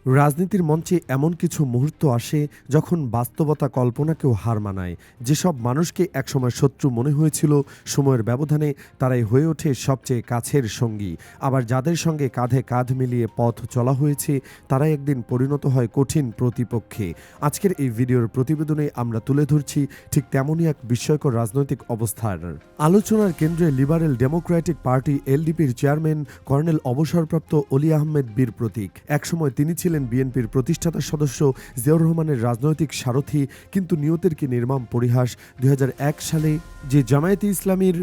রাজনীতির মঞ্চে এমন কিছু মুহূর্ত আসে যখন বাস্তবতা কল্পনাকেও হার মানায়। যেসব মানুষকে একসময় শত্রু মনে হয়েছিল, সময়ের ব্যবধানে তারাই হয়ে ওঠে সবচেয়ে কাছের সঙ্গী। আবার যাদের সঙ্গে কাঁধে কাঁধ মিলিয়ে পথ চলা হয়েছে, তারাই একদিন পরিণত হয় কঠিন প্রতিপক্ষে। আজকের এই ভিডিওর প্রতিবেদনে আমরা তুলে ধরছি ঠিক তেমনই এক বিস্ময়কর রাজনৈতিক অবস্থার আলোচনার কেন্দ্রে লিবারেল ডেমোক্রেটিক পার্টি এলডিপির চেয়ারম্যান কর্নেল অবসরপ্রাপ্ত অলি আহমেদ বীর প্রতীক। একসময় তিনি ছিলেন বিএনপির প্রতিষ্ঠাতা সদস্য, জিয়াউর রহমানের রাজনৈতিক সারথি। কিন্তু নিয়তের কি নির্মম পরিহাস! ২০০১ সালে যে জামায়াতে ইসলামীর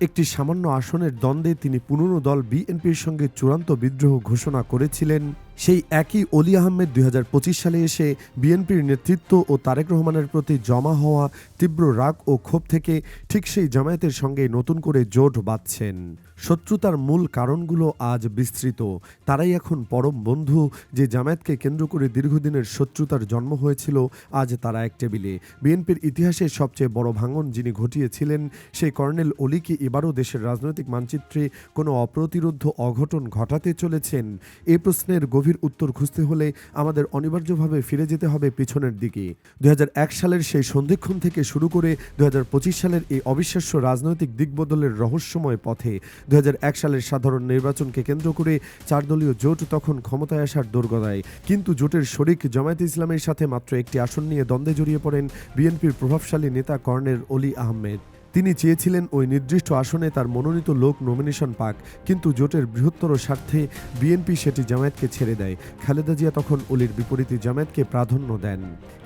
একটি সামান্য আসনের দ্বন্দ্বে তিনি পুরনো দল বিএনপির সঙ্গে চূড়ান্ত বিদ্রোহ ঘোষণা করেছিলেন, সেই একই অলি আহমেদ ২০২৫ সালে এসে বিএনপির নেতৃত্ব ও তারেক রহমানের প্রতি জমা হওয়া তীব্র রাগ ও ক্ষোভ থেকে ঠিক সেই জামায়াতের সঙ্গে নতুন করে জোট বাঁধছেন। শত্রুতার মূল কারণগুলো আজ বিস্তৃত। তারাই এখন পরম বন্ধু। যে জামায়াতকে কেন্দ্র করে দীর্ঘদিনের শত্রুতার জন্ম হয়েছিল, আজ তারা এক টেবিলে। বিএনপির ইতিহাসে সবচেয়ে বড় ভাঙন যিনি ঘটিয়েছিলেন, সেই কর্নেল অলিকে এবারও দেশের রাজনৈতিক মানচিত্রে কোনো অপ্রতিরোধ্য অঘটন ঘটাতে চলেছেন। এই প্রশ্নের গভীর উত্তর খুঁজতে হলে আমাদের অনিবার্যভাবে ফিরে যেতে হবে পিছনের দিকে। ২০০১ সালের সেই সন্ধিক্ষণ থেকে শুরু করে ২০২৫ সালের এই অবিশ্বাস্য রাজনৈতিক দিকবদলের রহস্যময় পথে। ২০০১ সালের সাধারণ নির্বাচনকে কেন্দ্র করে ৪ দলীয় জোট তখন ক্ষমতায় আসার দোরগোড়ায়। কিন্তু জোটের শরিক জামায়াতে ইসলামের সাথে মাত্র একটি আসন নিয়ে দ্বন্দ্বে জড়িয়ে পড়েন বিএনপির প্রভাবশালী নেতা কর্নেল অলি আহমেদ। তিনি চেয়েছিলেন ওই নির্দিষ্ট আসনে তার মনোনীত লোক নমিনেশন পাক, কিন্তু জোটের বৃহত্তর স্বার্থে বিএনপি সেটি জামায়াতকে ছেড়ে দেয়। খালেদা জিয়া তখন অলির বিপরীতে জামায়াতকে প্রাধান্য দেন।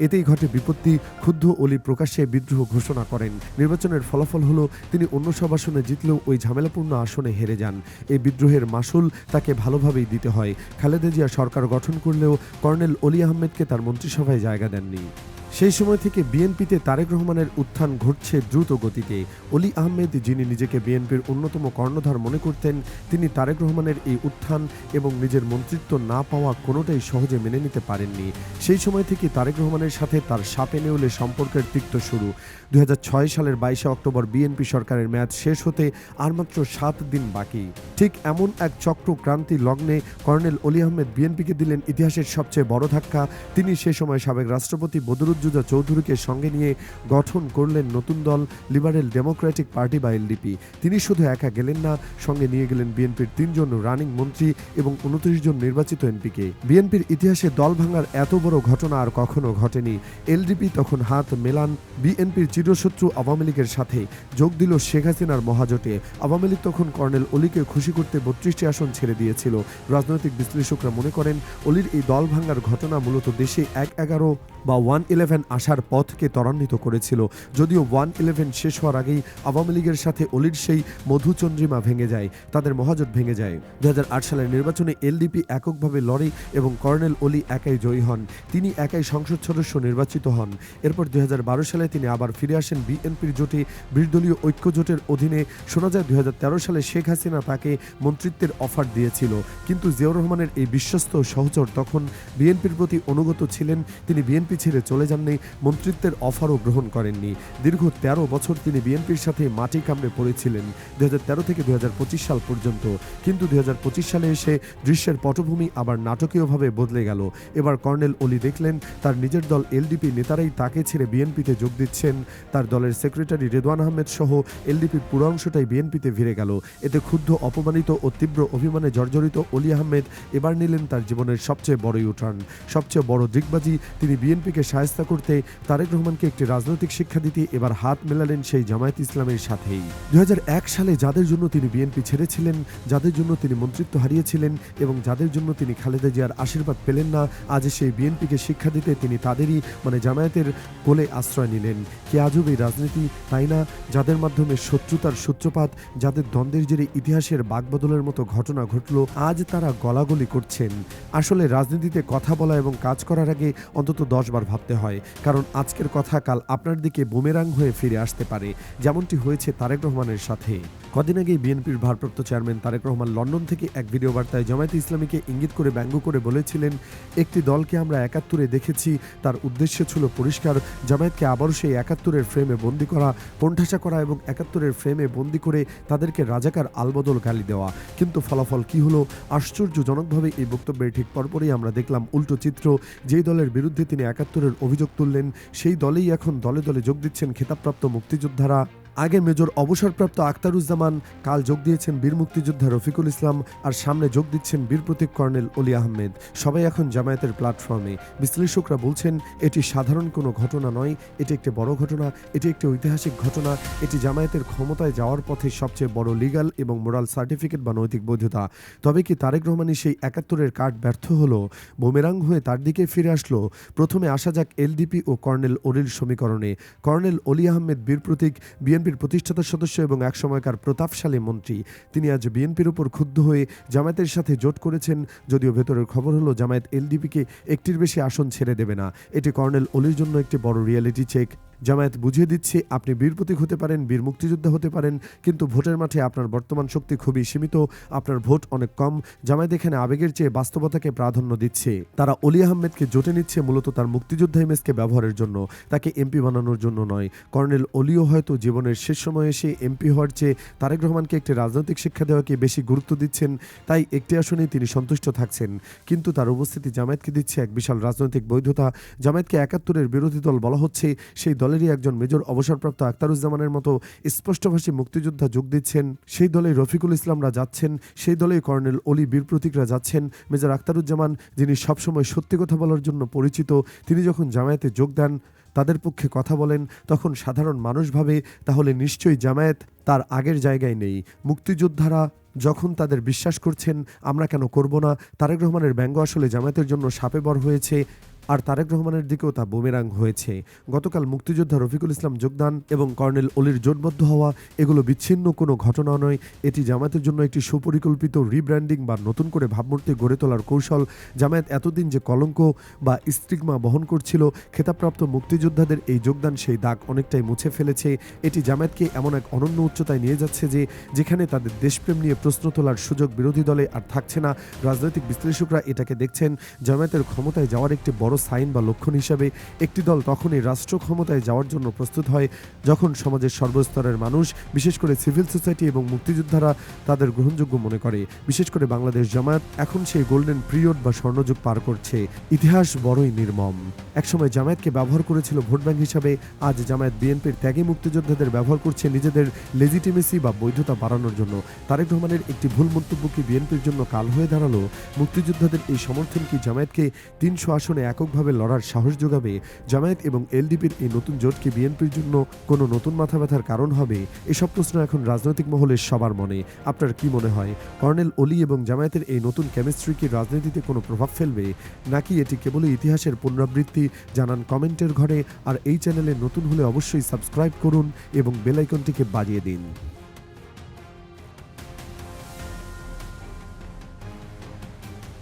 এতেই ঘটে বিপত্তি। ক্ষুব্ধ অলি প্রকাশ্যে বিদ্রোহ ঘোষণা করেন। নির্বাচনের ফলাফল হলো তিনি অন্য সব আসনে জিতলেও ওই ঝামেলাপূর্ণ আসনে হেরে যান। এই বিদ্রোহের মাসুল তাকে ভালোভাবেই দিতে হয়। খালেদা জিয়া সরকার গঠন করলেও কর্নেল অলি আহমেদকে তার মন্ত্রিসভায় জায়গা দেননি। সেই সময় থেকে বিএনপিতে তারেক রহমানের উত্থান ঘটছে দ্রুত গতিতে। অলি আহমেদ, যিনি নিজেকে বিএনপির অন্যতম কর্ণধার মনে করতেন, তিনি তারেক রহমানের এই উত্থান এবং নিজের মন্ত্রিত্ব না পাওয়া কোনোটাই সহজে মেনে নিতে পারেননি। সেই সময় থেকে তারেক রহমানের সাথে তার সাপে নেউলে সম্পর্কের তিক্ত শুরু। ২০০৬ সালের ২২ অক্টোবর বিএনপি সরকারের মেয়াদ শেষ হতে আর মাত্র ৭ দিন বাকি। ঠিক এমন এক চক্রক্রান্তি লগ্নে কর্নেল অলি আহমেদ বিএনপিকে দিলেন ইতিহাসের সবচেয়ে বড় ধাক্কা। তিনি সে সময় সাবেক রাষ্ট্রপতি বদরুদ্দোজা চৌধুরীকে সঙ্গে নিয়ে গঠন করলেন নতুন দল লিবারেল ডেমোক্রেটিক পার্টি বা এলডিপি। তিনি শুধু একা গেলেন না, সঙ্গে নিয়ে গেলেন বিএনপির ৩ জন রানিং মন্ত্রী এবং ২৯ জন নির্বাচিত এমপিকে। বিএনপির ইতিহাসে দল ভাঙার এত বড় ঘটনা আর কখনো ঘটেনি। এলডিপি তখন হাত মেলান বিএনপির চিরশত্রু আওয়ামী লীগের সাথে, যোগ দিল শেখ হাসিনার মহাজোটে। আওয়ামী লীগ তখন কর্নেল অলিকে খুশি করতে ৩২টি আসন ছেড়ে দিয়েছিল। রাজনৈতিক বিশ্লেষকরা মনে করেন অলির এই দল ভাঙার ঘটনা মূলত দেশে ১/১১ বা 1/11 আসার পথকে ত্বরান্বিত করেছিল। যদিও 1/11 শেষ হওয়ার আগেই আওয়ামী লীগের সাথে অলির সেই মধুচন্দ্রিমা ভেঙে যায়, তাদের মহাজোট ভেঙে যায়। ২০০৮ সালের নির্বাচনে এলডিপি এককভাবে লড়ে এবং কর্নেল অলি একাই জয়ী হন। তিনি একাই সংসদ সদস্য নির্বাচিত হন। এরপর ২০১২ সালে তিনি আবার ফিরে আসেন বিএনপির জোটে, ২০ দলীয় ঐক্য জোটের অধীনে। শোনা যায় ২০১৩ সালে শেখ হাসিনা তাকে মন্ত্রিত্বের অফার দিয়েছিল, কিন্তু জিয়াউর রহমানের এই বিশ্বস্ত সহচর তখন বিএনপির প্রতি অনুগত ছিলেন। তিনি বিএনপি ছেড়ে চলে যাননি, মন্ত্রিত্বের অফারও গ্রহণ করেননি। দীর্ঘ ১৩ বছর তিনি বিএনপির সাথে মাটি কামড়ে পড়েছিলেন, ২০১৩ থেকে ২০২৫ সাল পর্যন্ত। কিন্তু ২০২৫ সালে এসে দৃশ্যের পটভূমি আবার নাটকীয়ভাবে বদলে গেল। এবার কর্নেল অলি দেখলেন তার নিজের দল এলডিপি নেতারাই তাকে ছেড়ে বিএনপিতে যোগ দিচ্ছেন। তার দলের সেক্রেটারি রেদওয়ান আহমেদ সহ এলডিপির পুরো অংশটাই বিএনপিতে ভিড়ে গেল। এতে ক্ষুব্ধ, অপমানিত ও তীব্র অভিমানে জর্জরিত অলি আহমেদ এবার নিলেন তার জীবনের সবচেয়ে বড় ইউটার্ন, সবচেয়ে বড় দিগবাজি। তিনি বিএনপিকে শায়েস্তা করতে, তারেক রহমানকে একটি রাজনৈতিক শিক্ষা দিতে এবার হাত মেলালেন সেই জামায়াত ইসলামের সাথেই। ২০০১ সালে যাদের জন্য তিনি বিএনপি ছেড়েছিলেন, যাদের জন্য তিনি মন্ত্রিত্ব হারিয়েছিলেন এবং যাদের জন্য তিনি খালেদা জিয়ার আশীর্বাদ পেলেন না, আজ সেই বিএনপিকে শিক্ষা দিতে তিনি তাদেরই মানে জামায়াতের কোলে আশ্রয় নিলেন। কি আজব এই রাজনীতি, তাই না? যাদের মাধ্যমে শত্রুতার সূত্রপাত, যাদের দ্বন্দ্বের জেরে ইতিহাসের বাকবদলের মতো ঘটনা ঘটল, আজ তারা গলাগলি করছেন। আসলে রাজনীতিতে কথা বলা এবং কাজ করার আগে অন্তত ১০ বার ভাবতে হয়, কারণ আজকের কথা কাল আপনার দিকে বুমেরাং হয়ে ফিরে আসতে পারে, যেমনটি হয়েছে তারেক রহমানের সাথে। কদিন আগেই বিএনপির ভারপ্রাপ্ত চেয়ারম্যান তারেক রহমান লন্ডন থেকে এক ভিডিও বার্তায় জামায়াতে ইসলামীকে ইঙ্গিত করে ব্যঙ্গ করে বলেছিলেন, একটি দলকে আমরা ৭১-এ দেখেছি, তার উদ্দেশ্য ছিল পরিষ্কার, জামায়াতকে আবারও সেই ৭১-এর ফ্রেমে বন্দী করা, কোণঠাসা করা এবং ৭১-এর ফ্রেমে বন্দী করে তাদেরকে রাজাকার আলবদল গালি দেওয়া। কিন্তু ফলাফল কি হলো? আশ্চর্যজনকভাবে এই বক্তব্যের ঠিক পরপরই আমরা দেখলাম উল্টো চিত্র। যেই দলের বিরুদ্ধে তিনি ৭১-এর অভিযোগ তুললেন, সেই দলেই এখন দলে দলে যোগ দিচ্ছেন খেতাবপ্রাপ্ত মুক্তিযোদ্ধারা। আগে মেজর অবসরপ্রাপ্ত আখতারুজ্জামান, কাল যোগ দিয়েছেন বীর মুক্তিযোদ্ধা রফিকুল ইসলাম, আর সামনে যোগ দিচ্ছেন বীর প্রতীক কর্নেল অলি আহমেদ। সবাই এখন জামায়াতের প্ল্যাটফর্মে। বিশ্লেষকরা বলছেন এটি সাধারণ কোনো ঘটনা নয়, এটি একটি বড় ঘটনা, এটি একটি ঐতিহাসিক ঘটনা, এটি জামায়াতের ক্ষমতায় যাওয়ার পথে সবচেয়ে বড় লিগ্যাল এবং মোরাল সার্টিফিকেট বা নৈতিক বৈধতা। তবে কি তারেক রহমানই সেই ৭১-এর কার্ড ব্যর্থ হলো, বুমেরাং হয়ে তার দিকে ফিরে আসলো? প্রথমে আসা যাক এলডিপি ও কর্নেল অলির সমীকরণে। কর্নেল অলি আহমেদ বীর প্রতীক, বিএনপির প্রতিষ্ঠাতা সদস্য এবং একসময়কার প্রতাপশালী মন্ত্রী। তিনি আজ বিএনপির উপর ক্ষুব্ধ হয়ে জামায়াতের সাথে জোট করেছেন, যদিও ভেতরের খবর হলো জামায়াত এলডিপিকে একটির বেশি আসন ছেড়ে দেবে না। এটি কর্নেল অলির জন্য একটি বড় রিয়েলিটি চেক। জামায়াত বুঝিয়ে দিচ্ছে আপনি বীর প্রতীক হতে পারেন, বীর মুক্তিযোদ্ধা হতে পারেন, কিন্তু ভোটের মাঠে আপনার বর্তমান শক্তি খুবই সীমিত, আপনার ভোট অনেক কম। জামায়াত এখানে আবেগের চেয়ে বাস্তবতাকে প্রাধান্য দিচ্ছে। তারা অলি আহমেদকে জোটে নিচ্ছে মূলত তার মুক্তিযোদ্ধা ইমেজকে ব্যবহারের জন্য, তাকে এমপি বানানোর জন্য নয়। কর্নেল অলিও হয়তো জীবনের শেষ সময়ে এসে এমপি হওয়ার চেয়ে তারেক রহমানকে একটি রাজনৈতিক শিক্ষা দেওয়াকে বেশি গুরুত্ব দিচ্ছেন, তাই একটি আসনেই তিনি সন্তুষ্ট থাকছেন। কিন্তু তার উপস্থিতি জামায়াতকে দিচ্ছে এক বিশাল রাজনৈতিক বৈধতা। জামায়াতকে ৭১-এর বিরোধী দল বলা হচ্ছে, সেই দলেরই একজন মেজর অবসরপ্রাপ্ত আখতারুজ্জামানের মতো স্পষ্টভাষী মুক্তিযোদ্ধা যোগ দিচ্ছেন। সেই দলে রফিকুল ইসলামরা যাচ্ছেন, সেই দলেই কর্নেল অলি বীর প্রতীকরা যাচ্ছেন। মেজর আখতারুজ্জামান, যিনি সবসময় সত্যি কথা বলার জন্য পরিচিত, তিনি যখন জামায়াতে যোগ দেন, তাদের পক্ষে কথা বলেন, তখন সাধারণ মানুষ ভাবে তাহলে নিশ্চয়ই জামায়াত তার আগের জায়গায় নেই। মুক্তিযোদ্ধারা যখন তাদের বিশ্বাস করছেন, আমরা কেন করব না? তারেক রহমানের ব্যঙ্গ আসলে জামায়াতের জন্য শাপে বর হয়েছে, আর তারেক রহমানের দিকেও তা বুমেরাং হয়েছে। গতকাল মুক্তিযোদ্ধা রফিকুল ইসলাম যোগদান এবং কর্নেল অলির জোটবদ্ধ হওয়া, এগুলো বিচ্ছিন্ন কোনো ঘটনা নয়। এটি জামায়াতের জন্য একটি সুপরিকল্পিত রিব্র্যান্ডিং বা নতুন করে ভাবমূর্তি গড়ে তোলার কৌশল। জামায়াত এতদিন যে কলঙ্ক বা স্টিগমা বহন করছিল, খেতাবপ্রাপ্ত মুক্তিযোদ্ধাদের এই যোগদান সেই দাগ অনেকটাই মুছে ফেলেছে। এটি জামায়াতকে এমন এক অনন্য উচ্চতায় নিয়ে যাচ্ছে যে যেখানে তাদের দেশপ্রেম নিয়ে প্রশ্ন তোলার সুযোগ বিরোধী দলে আর থাকছে না। রাজনৈতিক বিশ্লেষকরা এটাকে দেখছেন জামায়াতের ক্ষমতায় যাওয়ার একটি বড় সাইন বা লক্ষণ হিসাবে। একটি দল তখনই রাষ্ট্র ক্ষমতায় যাওয়ার জন্য প্রস্তুত হয় যখন সমাজের সর্বস্তরের মানুষ, বিশেষ করে সিভিল সোসাইটি এবং মুক্তিযোদ্ধারা তাদের গ্রহণযোগ্য মনে করে। বিশেষ করে বাংলাদেশ জামায়াত এখন সেই গোল্ডেন পিরিয়ড বা স্বর্ণযুগ পার করছে। ইতিহাস বড়ই নির্মম। একসময় জামায়াতকে ব্যবহার করেছিল ভোট ব্যাংক হিসাবে, আজ জামায়াত বিএনপির ত্যাগী মুক্তিযোদ্ধাদের ব্যবহার করছে নিজেদের লেজিটিমেসি বা বৈধতা বাড়ানোর জন্য। তারেক রহমানের একটি ভুল মন্তব্য কি বিএনপির জন্য কাল হয়ে দাঁড়ালো? মুক্তিযোদ্ধাদের এই সমর্থন কি জামায়াতকে ৩০০ আসনে এককভাবে লড়ার সাহস যোগাবে? জামায়াত এবং এলডিপির এই নতুন জোট কি বিএনপির জন্য কোনো নতুন মাথা ব্যথার কারণ হবে? এসব প্রশ্ন এখন রাজনৈতিক মহলের সবার মনে। আপনার কি মনে হয়, কর্নেল অলি এবং জামায়াতের এই নতুন কেমিস্ট্রি কি রাজনীতিতে কোনো প্রভাব ফেলবে, নাকি এটি কেবলই ইতিহাসের পুনরাবৃত্তি? জানান কমেন্টের ঘরে। আর এই চ্যানেলে নতুন হলে অবশ্যই সাবস্ক্রাইব করুন এবং বেল আইকনটিকে বাজিয়ে দিন।